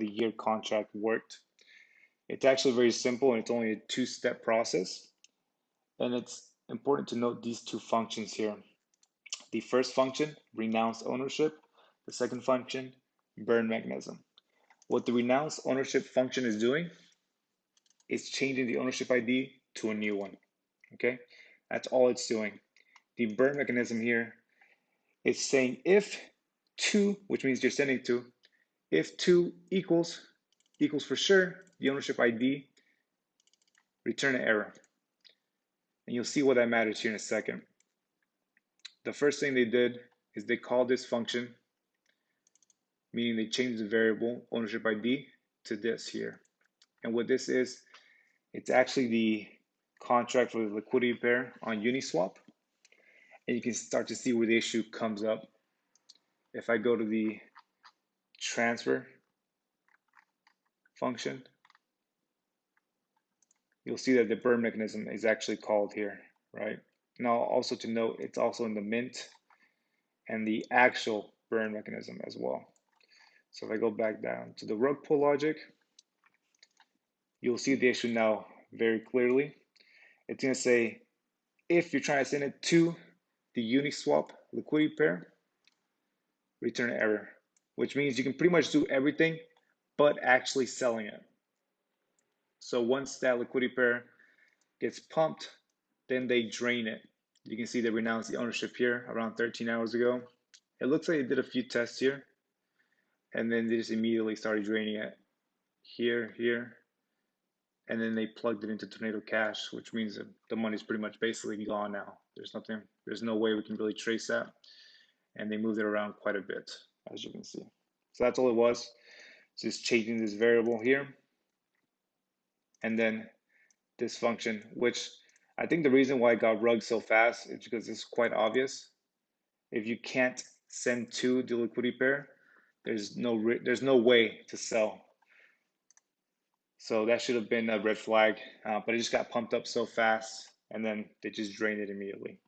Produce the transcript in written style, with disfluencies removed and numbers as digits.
the year contract worked. It's actually very simple and it's only a two-step process. And it's important to note these two functions here. The first function, renounce ownership. The second function, burn mechanism. What the renounce ownership function is doing is changing the ownership ID to a new one. Okay, that's all it's doing. The burn mechanism here is saying if 2, which means you're sending 2, if 2 equals for sure the ownership ID, return an error. And you'll see what that matters here in a second. The first thing they did is they called this function, meaning they changed the variable ownership ID to this here. And what this is, it's actually the contract for the liquidity pair on Uniswap. And you can start to see where the issue comes up. If I go to the transfer function, you'll see that the burn mechanism is actually called here, right? Now, also to note, it's also in the mint and the actual burn mechanism as well. So if I go back down to the rug pull logic, you'll see the issue now very clearly. It's going to say, if you're trying to send it to the Uniswap liquidity pair, return an error, which means you can pretty much do everything but actually selling it. So once that liquidity pair gets pumped, then they drain it. You can see they renounced the ownership here around 13 hours ago. It looks like they did a few tests here, and then they just immediately started draining it here, and then they plugged it into Tornado Cash, which means that the money's pretty much basically gone now. There's no way we can really trace that, and they moved it around quite a bit, as you can see. So that's all it was, just changing this variable here, and then this function, which I think the reason why it got rugged so fast is because it's quite obvious. If you can't send to the liquidity pair, there's no way to sell. So that should have been a red flag, but it just got pumped up so fast, and then they just drained it immediately.